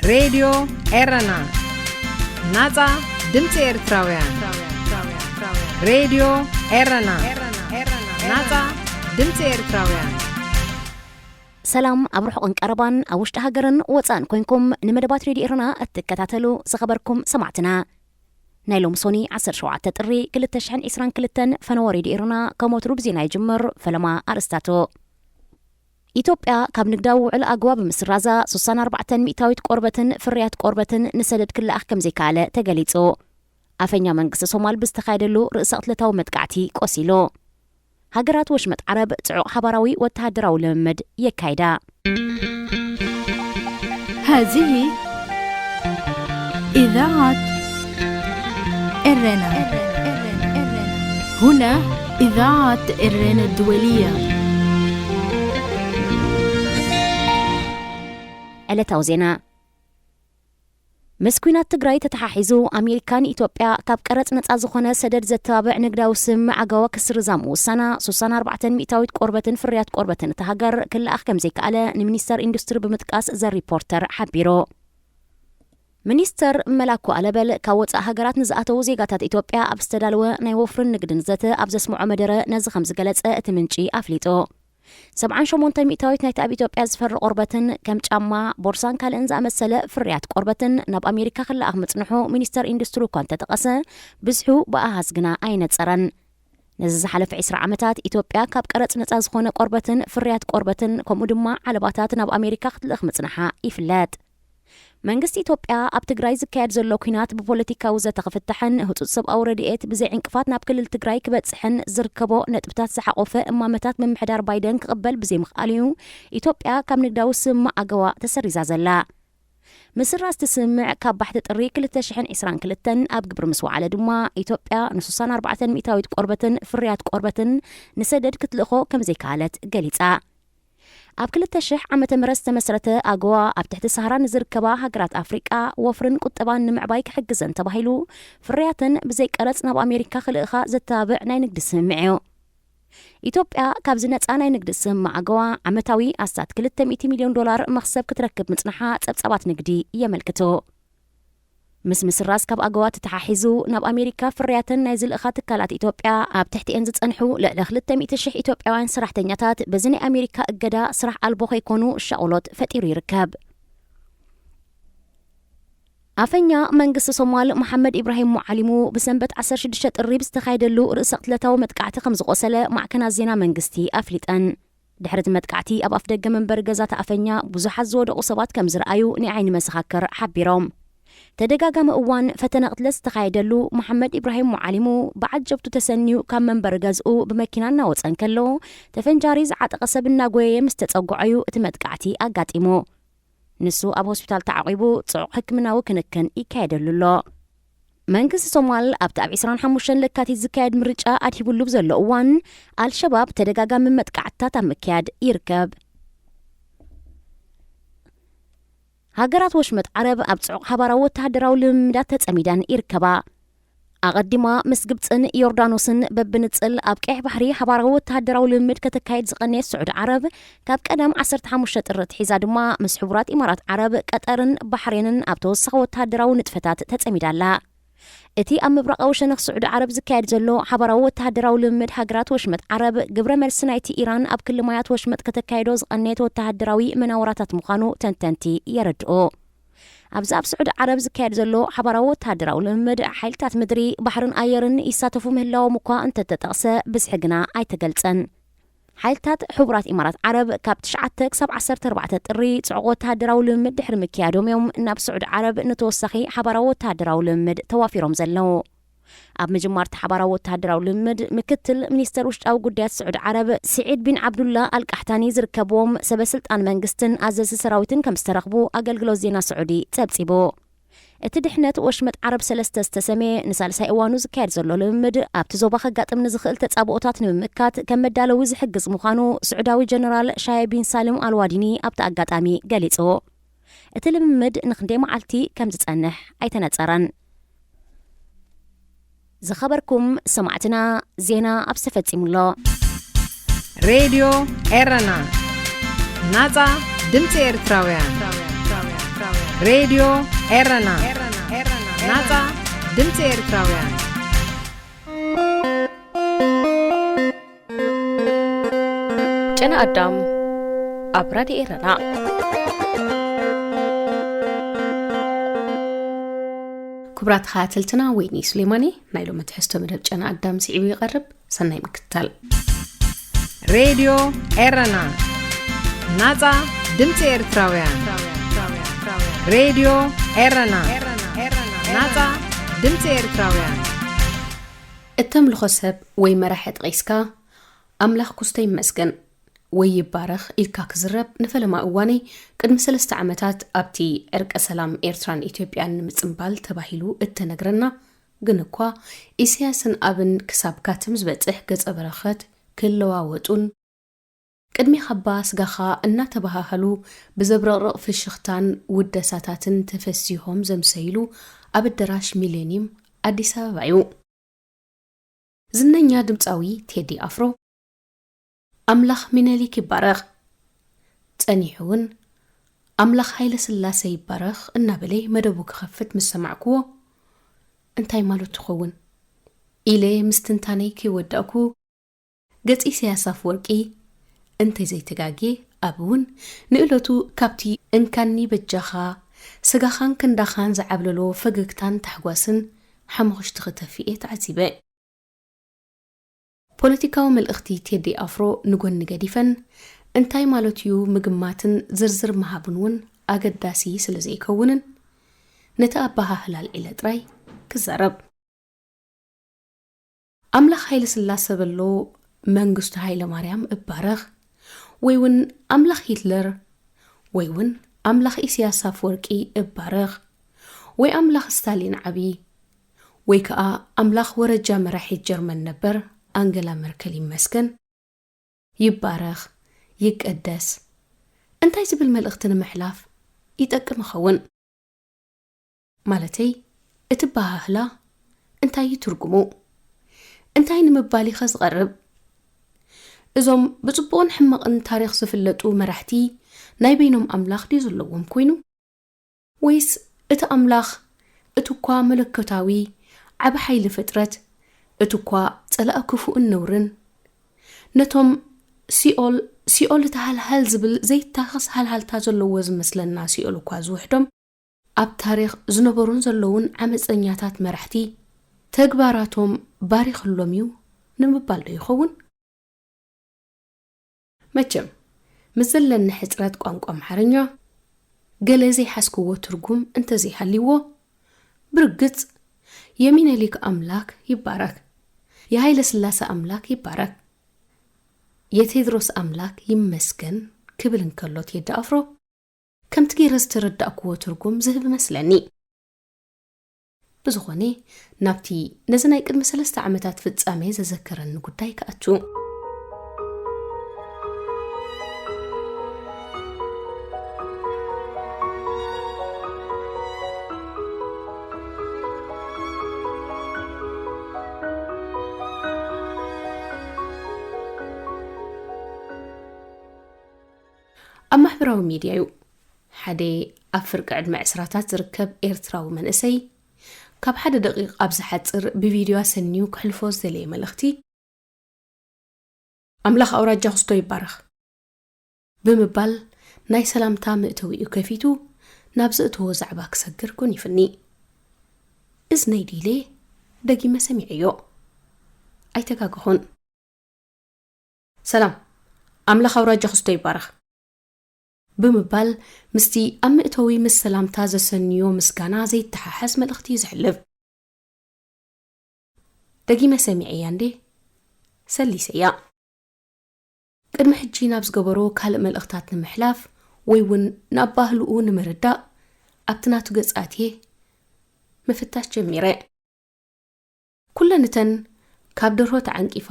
راديو إيرنا نازا دمتي إرتراويان راديو إيرنا نازا دمتي إرتراويان سلام أبروح أنكربان أوشت هاجرن وطان كوينكم نمدبات راديو إيرنا أتكتاتلو سخبركم سمعتنا نايلوم صوني 10 شوعة تطري كل التشحن إسران كلتن فنواري دي إيرنا كموترو بزينا يجمر فلما أرستاتو إثيوبيا كاب نقداو على أقواب مسرازة 64 مئتاويت قربتن فريات قربتن نسدد كل أحكم زيكالة تقاليتو أفنيا منقس صومال بستخايدلو رئيسات لتاو مدقعتي قوسيلو هاجرات وشمت عرب تعو حبراوي وتهدراو لمد يكايدا هذه إذاعة إرنا هنا إذاعة إرنا الدولية ألا توزينا مسكينات تجراي تتححزو أمريكان إثيوبيا كاب قرص نصا زخونه سدد زتابع نقداو سم عقوا كسر زامو سنه 64 مئتاويت قربتن فريات قربتن تهاجر كل أحكم زيكاله نمنستر إندستري بمتقاس زر ريبورتر حبيرو منستر ملاكو ألبل كاوت هاجرات نزاتو زيغاتات إثيوبيا أبستدالو ناي وفرن نقدن زته أبزسمو مدره نز 5 قلص اتمنشي أفليتو 78 مئتاويت نايت أب إثيوبيا زفر قربتن كم جاما بورسان كالن زامسله فريات قربتن ناب أمريكا خلا أخمصنحو منستر إندستري كونت تقسه بزحو بأهازغنا أين تصرن نز حلف 10 عامتات إثيوبيا كاب قرص نصا زخونه قربتن فريات قربتن كمو دما علباتات ناب أمريكا خلخمصنحا يفلات منغست إثيوبيا أب تግራይ ዝካየድ ዘሎ ኩናት ብፖለቲካዊ ዘተኸፍተሐን ህጹጽ ሰብኣዊ ረድኤት ብዘይ ዕንቅፋት ናብ ክልል ትግራይ ክበጽሕን ዝርከቦ ነጥብታት ዝሓቆፈ እማመታት ምምሕዳር ባይደን ክቕበል ብዘይ ምኽኣል እዩ ኢትዮጵያ ካብ ንግዳዊ ስምዕ ኣገዋ ተሰሪዛ ዘላ ምስራስ ትስምዕ ካብ ባሕቲ ጥሪ 2022 ኣብ ግብሪ ምስ ወዓለ ድማ ኢትዮጵያ ን64 ሚእታዊት ቆርበትን ፍርያት ቆርበትን ንሰደድ ክትልእኾ ከም ዘይከኣለት ገሊጻ ኣብ 2000 ዓመተ ምህረት ተመስረተ ኣገዋ ኣብ ትሕቲ ሰሃራን ዝርከባ ሃገራት ኣፍሪቃ ወፍርን ቁጠባን ንምዕባይ ክሕግዘን ተባሂሉ ፍርያትን ብዘይ ቀረጽ ናብ ኣሜሪካ ክልእኻ ዘተባብዕ ናይ ንግዲ ስምዕ እዩ ኢትዮጵያ ካብ ዝነጻ ናይ ንግዲ ስምዕ ኣገዋ ዓመታዊ ኣስታት $200 ሚልዮን መኽሰብ ክትረክብ ምጽናሓ ጸብጻባት ንግዲ የመልክቱ ምስራስ ካብ ኣገዋ ተተሓሒዙ ናብ ኣሜሪካ ፍርያትን ናይ ዝልእኻ ትካላት ኢትዮጵያ ኣብ ትሕቲአን ዝጸንሑ ልዕሊ 200,000 ኢትዮጵያውያን ሰራሕተኛታት በዚ ናይ ኣሜሪካ እገዳ ስራሕ ኣልቦ ከይኮኑ ሻቅሎት ፈጢሩ ይርከብ ኣፈኛ መንግስቲ ሶማል መሐመድ ኢብራሂም ሙዓሊሙ ብሰንበት 16 ጥሪ ብዝተኻየደሉ ርእሰ ቅትለታዊ መጥቃዕቲ ከም ዝቆሰለ ማዕከናት ዜና መንግስቲ ኣፍሊጠን ድሕሪ መጥቃዕቲ ኣብ ኣፍደገ መንበሪ ገዛ ተኣፈኛ ብዙሓት ዝወደቑ ሰባት ከም ዝረኣዩ ንዓይኒ መሰኻክር ሓቢሮም ተደጋጋሚ እዋን ፈተና ቅትለት ዝተኻየደሉ መሐመድ ኢብራሂም ሙዓሊሙ ብዓጀብቱ ተሰኒዩ ካብ መንበሪ ገዝኡ ብመኪና እናወፀን ከሎ ተፈንጃሪ ዝዓጠቐ ሰብ እናጎየየ ምስ ተፀጉዐዩ እቲ መጥቃዕቲ ኣጋጢሙ ንሱ ኣብ ሆስፒታል ተዓቂቡ ጽዑቕ ሕክምናዊ ክንክን ይካየደሉ ኣሎ መንግስቲ ሶማል ኣብቲ ኣብ 25 ለካቲት ዝካየድ ምርጫ ኣድሂቡሉ ዘሎ እዋን አልሸባብ ተደጋጋሚ መጥቃዕትታት ኣብ ምክያድ ይርከብ ሃገራት ወሽመጥ ዓረብ ኣብ ጽዑቕ ሓባራዊ ወተሃደራዊ ልምምዳት ተጸሚዳን ይርከባ ኣቐዲማ ምስ ግብፅን ዮርዳኖስን በብንጽል ኣብ ቀይሕ ባሕሪ ሓባራዊ ወተሃደራዊ ልምምድ ከተካየድ ዝቐነየት ስዑድ ዓረብ ካብ ቀደም 15 ጥሪ ሒዛ ድማ ምስ ሕቡራት ኢማራት ዓረብ ቀጠርን ባሕሬንን ኣብ ተወሳኺ ወተሃደራዊ ንጥፈታት ተጸሚዳላ እቲ ኣብ ምብራቃዊ ሸነኽ ስዑድ ዓረብ ዝካየድ ዘሎ ሓባራዊ ወተሃደራዊ ልምምድ ሃገራት ወሽመጥ ዓረብ ግብረ መልሲ ናይቲ ኢራን ኣብ ክልማያት ወሽመጥ ከተካየዶ ዝቐነየት ወተሃደራዊ መናወራታት ምዃኑ ተንተንቲ የረድኡ ኣብዚ ኣብ ስዑድ ዓረብ ዝካየድ ዘሎ ሓባራዊ ወተሃደራዊ ልምምድ ሓይልታት ምድሪ ባሕርን ኣየርን ይሳተፉ ምህላዎም እኳ እንተተጠቕሰ ብዝሒ ግና ኣይተገልጸን ሓይልታት ሕቡራት ኢማራት ዓረብ ካብ 9 ክሳብ 14 ጥሪ ጽዑቕ ወተሃደራዊ ልምምድ ድሕሪ ምክያዶም እዮም ናብ ስዑድ ዓረብ ንተወሳኺ ሓባራዊ ወተሃደራዊ ልምምድ ተዋፊሮም ዘለው ኣብ ምጅማርቲ ሓባራዊ ወተሃደራዊ ልምምድ ምክትል ሚኒስተር ውሽጣዊ ጉዳያት ስዑድ ዓረብ ስዒድ ቢን ዓብዱላ አልቃሕታኒ ዝርከብዎም ሰበስልጣን መንግስትን ኣዘዚ ሰራዊትን ከም ዝተረኽቡ ኣገልግሎት ዜና ስዑዲ ጸብጺቡ እቲ ድሕነት ወሽመጥ ዓረብ 3 ዝተሰመየ ንሳልሳይ እዋኑ ዝካየድ ዘሎ ልምምድ ኣብቲ ዞባ ከጋጥም ንዝኽእል ተጻብኦታት ንምምካት ከም መዳለዊ ዝሕግዝ ምዃኑ ስዑዳዊ ጀነራል ሻይ ቢን ሳልም ኣልዋዲኒ ኣብቲ ኣጋጣሚ ገሊጹ እቲ ልምምድ ንክንደይ መዓልቲ ከም ዝጸንሕ ኣይተነጸረን ዝኸበርኩም ሰማዕትና ዜና ኣብ ዝተፈጺሙሎ ሬድዮ ኤረና ናጻ ድምፂ ኤርትራውያን ሬድዮ ኤረና ናጻ ድምፂ ኤርትራውያን ጨና አዳም ኣብ ራድዮ ኤረና ክብራት ሓተልትና ወይኒ ስሌማኒ ናይ ሎሚ ትሕዝቶ መደብ ጨና አዳም ሲዒቡ ይቐርብ ሰናይ ምክትታል ሬድዮ ኤረና ናጻ ድምፂ ኤርትራውያን ሬድዮ ኤረና ናጻ ድምፂ ኤርትራውያን እተምልኾ ሰብ ወይ መራሒ ጥቂስካ ኣምላኽ ኩስተ ይመስገን ወይ ይባረኽ ኢልካ ክዝረብ ንፈለማ እዋኔ ቅድሚ 3 ዓመታት ኣብቲ ዕርቀ ሰላም ኤርትራን ኢትዮጵያን ንምጽምባል ተባሂሉ እተነግረና ግን እኳ ኢሳያስን ኣብን ክሳብ ካትም ዝበጽሕ ገጸ በረኸት ክለዋወጡን ቅድሚ ኸባ ስጋኻ እናተባሃሉ ብዘብረቕረቕ ፍሽኽታን ውደሳታትን ተፈሲሖም ዘምሰይሉ ኣብ ኣዳራሽ ሚሌኒየም ኣዲስ ኣበባ እዩ። ዝነኛ ድምፃዊ ቴዲ ኣፍሮ ኣምላኽ ሚነሊክ ይባረኽ ጸኒሑውን ኣምላኽ ሃይለ ስላሴ ይባረኽ እናበለይ መደቡ ክኸፍት ምስ ሰማዕክዎ እንታይ ማለት ትኸውን ኢለ ምስትንታነይ ክይወዳእኩ ገጽ ኢሳያስ ኣፈወርቂ እንተይ ዘይተጋጌ ኣብውን ንእለቱ ካብቲ እንካኒ በጃኻ ስጋኻን ክንዳኻን ዝዓብለሎ ፈገግታን ታሕጓስን ሓሙኽሽቲ ኽተፊኤ ተዓዚበ ፖለቲካዊ መልእኽቲ ቴዲ ኣፍሮ ንጎኒ ገዲፈን እንታይ ማለት እዩ ምግማትን ዝርዝር መሃብን እውን ኣገዳሲ ስለ ዘይከውንን ነቲ ኣባሃህላል ኢለ ጥራይ ክዛረብ ኣምላኽ ሃይለ ስላሴ በሎ መንግስቱ ሃይለ ማርያም እባረኽ ወይ እውን ኣምላኽ ሂትለር ወይ እውን ኣምላኽ ኢሳያስ ኣፈወርቂ እባረኽ ወይ ኣምላኽ ስታሊን ዓቢ ወይ ከዓ ኣምላኽ ወረጃ መራሒት ጀርመን ነበር አንገላ መርከል ይመስገን ይባረኽ ይቀደስ እንታይ ዝብል መልእኽትን ምሕላፍ ይጠቅም ኸውን ማለተይ እትባሃህላ እንታይ ይትርጉሙ እንታይ ንምባሊ ኸዝቐርብ እዞም ብጽቡቕን ሕማቕን ታሪኽ ዝፍለጡ መራሕቲ ናይ በይኖም ኣምላኽ ድዩ ዘለዎም ኮይኑ ወይስ እቲ ኣምላኽ እትኳ መለኮታዊ ዓብ ሓይሊ ፍጥረት እትኳ ጸላእ ክፉእን ነውርን ነቶም ሲኦል ተሃልሃል ዝብል ዘይታኸስ ሃልሃልታ ዘለዎ ዝመስለና ሲኦል እኳ ዝውሕዶም ኣብ ታሪኽ ዝነበሩን ዘለውን ዓመፀኛታት መራሕቲ ተግባራቶም ባሪኽሎም እዩ ንምባል ዶ ይኸውን መቸም ምስ ዘለኒ ሕፅረት ቋንቋ ኣምሓርኛ ገለ ዘይሓስክዎ ትርጉም እንተዘይሃልይዎ ብርግጽ የሚነሊክ ኣምላክ ይባረክ የኃይለ ስላሴ አምላክ ይባረክ የቴድሮስ አምላክ ይመስገን ክብል እንከሎት ቴዲ ኣፍሮ ከምቲ ገይረ ዝተረዳእክዎ ትርጉም ዝህብ መስለኒ ብዝኾነ ናብቲ ነዚ ናይ ቅድሚ 3 ዓመታት ፍጻሜ ዘዘከረኒ ጉዳይ ከኣቱ ኣብ ማሕበራዊ ሚድያ እዩ ሓደ ኣብ ፍርቂ ዕድመ 10ታት ዝርከብ ኤርትራዊ መንእሰይ ካብ ሓደ ደቂቕ ኣብ ዝሓፅር ብቪድዮ ሰኒዩ ክሕልፎ ዝደለየ መልእኽቲ ኣምላኽ ኣውራጃ ክስቶ ይባረኽ ብምባል ናይ ሰላምታ ምእተዊ እዩ ከፊቱ ናብ ዝእተዎ ዛዕባ ክሰግር ኮን ይፍኒ እዝነይ ዲሌ ደጊመ ሰሚዐዮ ኣይተጋግኹን ሰላም ኣምላኽ ኣውራጃ ክስቶ ይባረኽ ብምባል ምስቲ ኣብ ምእተዊ ምስ ሰላምታ ዘሰንዮ ምስጋና ዘይተሓሓዝ መልእኽቲ ዝሕልፍ ደጊመ ሰሚዐያ እንዴ ሰሊሰያ ቅድሚ ሕጂ ናብ ዝገበሮ ካልእ መልእኽታት ንምሕላፍ ወይ እውን ናብ ባህልኡ ንምርዳእ ኣብቲ ናቱ ገጻትየ ምፍታሽ ጀሚረ ኩለንተን ካብ ደርሆ ተዓንቂፋ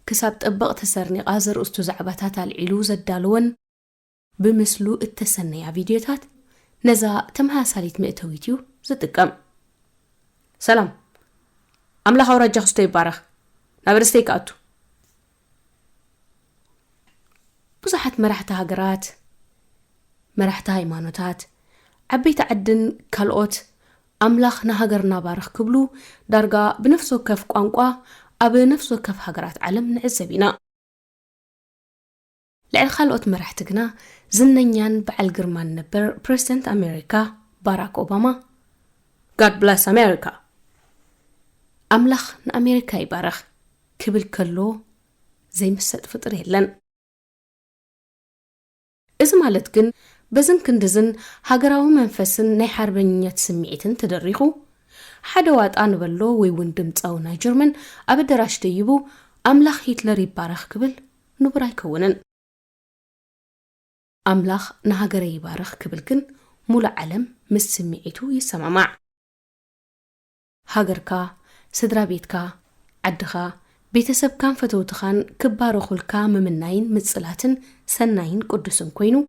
ክሳብ ጠበቕ ተሰርኒቓ ዘርእስቱ ዛዕባታት ኣልዒሉ ዘዳልወን ብምስሉ እተሰነያ ቪድዮታት ነዛ ተመሃሳሊት ምእተዊት እዩ ዝጥቀም ሰላም ኣምላኽ ኣውራጃ ክስቶ ይባረኽ ናብ ርስተይ ከኣቱ ብዙሓት መራሕቲ ሃገራት መራሕቲ ሃይማኖታት عبيت عدن كالوت أملاخ نهاجرنا بارخ كبلو درجة بنفسه كف قانقوا أبي نفسه كف هجرات علم نعزبينا لعل خالوت مرحتقنا زننيان بعل جرمان نبر بريسيدنت أمريكا باراك أوباما God bless America أملاخ نأمريكا يبارخ كبل كله زي مسد فطر يلن إذا مالت جن بزن كندزن هاجراو منفسن ناي حربنيات سمعيتن تدريخو حدوات أنا بلو ويوندمت أو نايجرمن أبدراش تيبو أملاخ هتلر يبارخ كبل نبراي كونن أملاخ نهاجر يبارخ كبل كن مولا علم مس سمعيتو يسمع هاجركا سدرا بيتكا عدخا بيتسب كان فتوتخان كبارو خلكا ممناين متصلاتن سناين قدسن كوينو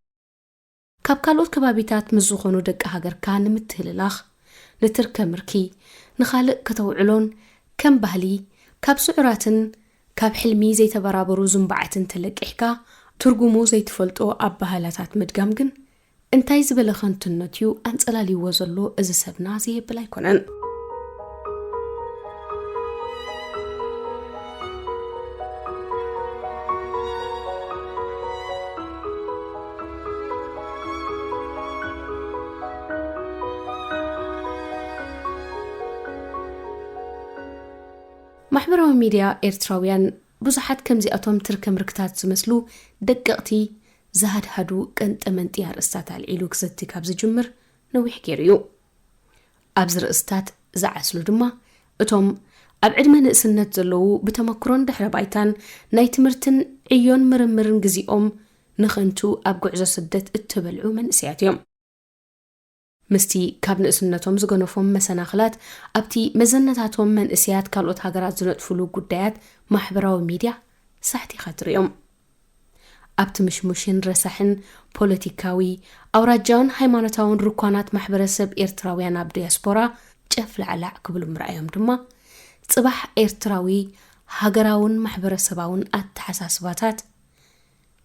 كاب كالوت كبابيتات مزوخونو دق هاجركا نمتهللاخ نتركا مركي نخالق كتوعلون كم بهلي كاب سعراتن كاب حلمي زي تبرابرو زنبعتن تلقحكا ترجمو زي تفلطو أبهالاتات مدقامجن انتاي زبلخان تنتيو أنصلالي وزلو إذا سبنا زي بلاي كونن محبرو ميديا إرتراويان بزحات كمزي أتوم تركم ركتات زمسلو دققتي زهد هادو كنت أمنتي هارستات على العيلو كزتي كابز جمر نويح كيريو أبزر استات زعسلو دما أتوم أبعد من إسنت زلو بتمكرون دحر بايتان نايتمرتن عيون مرمرن جزيئهم نخنتو أبقعزة سدت اتبلعو من إسياتيوم مستي كابن إسنتهم زغنفهم مسناخلات أبتي مزنتاتهم من إسيات كالوت هاجرات زنطفلو قدايات محبراو ميديا ساحتي خاطريهم أبت مشموشين رسحن بوليتيكاوي أو رجان هايمانتاون ركوانات محبرسب إرتراويان أب دياسبورا جفل على قبل مرأيهم دما صباح إرتراوي هاجراون محبرسباون أتحساسباتات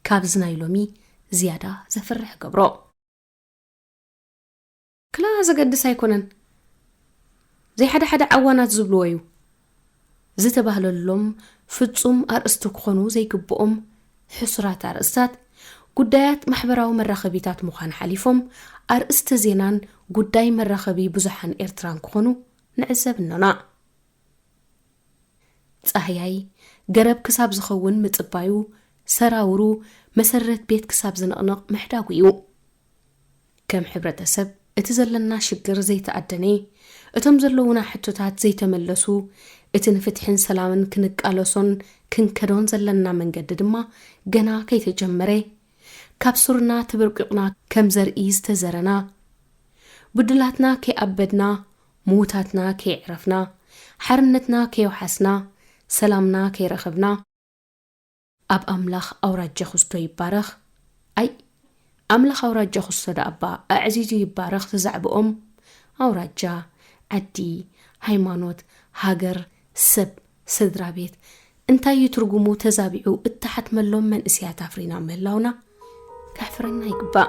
كابزنا يلومي زيادة زفرح قبرو كلا زقد سايكونن زي حدا عوانات زبلويو زي تبهلو اللوم فتصوم أرستو كخونو زي كبقوم حسرات أرستات قدايات محبراو مراخبيتات مخان حليفهم أرست زينان قداي مراخبي بزحان إرتران كخونو نعزب النونا تساهياي قرب كساب زخون متقبايو سراورو مسرت بيت كساب زنقنق محداقيو كم حبرة سب اتزلنا شجر زي تقدني اتم زلونا حتوتات زي تملسو اتنفتحن سلامن كنقالوسون كنكدون زلنا من قددما جنا كي تجمري كابسورنا تبرققنا كم زرئيز تزرنا بدلاتنا كي أبدنا موتاتنا كي عرفنا حرنتنا كي وحسنا سلامنا كي رخبنا أب أملخ أو رجع خستو يبارخ أي أملخ أو رجع خستو أبا أعزيزي يبارخ تزعب أو رجع عدي هايمانوت هاجر سب سدرا بيت انتا يترجمو تزابعو اتحت ملوم من اسيات افرينا ملاونا كحفرنا يقبا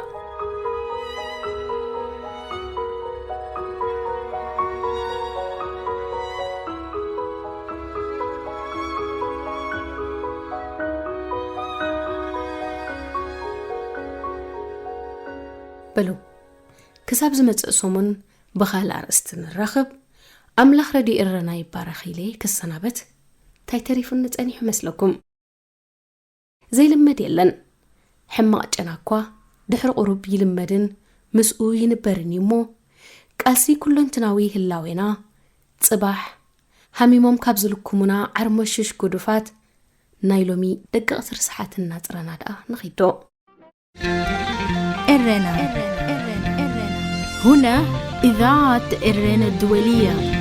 بلو كساب زمت صومن بخال أرستن الرخب أملخ ردي إرنا يبارخيلي كالسنابت تايتريفون نتاني حمسلكم زي لمد يلن حماق جناكوا دحر قروب يلمدن مسؤو ينبرن يمو قاسي كلن تناوي هلاوينا صباح هميموم كابزلكمنا عرمشش قدفات نايلومي دقق رسحاتنا ترنا دا نخيدو إرنا هنا إذاعة إرنا الدولية.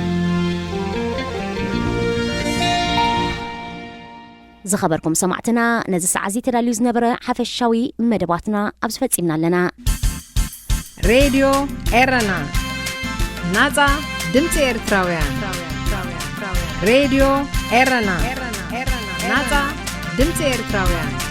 زخبركم سمعتنا نزس عزيت راليوز نبرة حفشاوي مدباتنا أبسفت إمنا لنا راديو إرنا نازا دمت إرتراويان راديو إرنا نازا دمت إرتراويان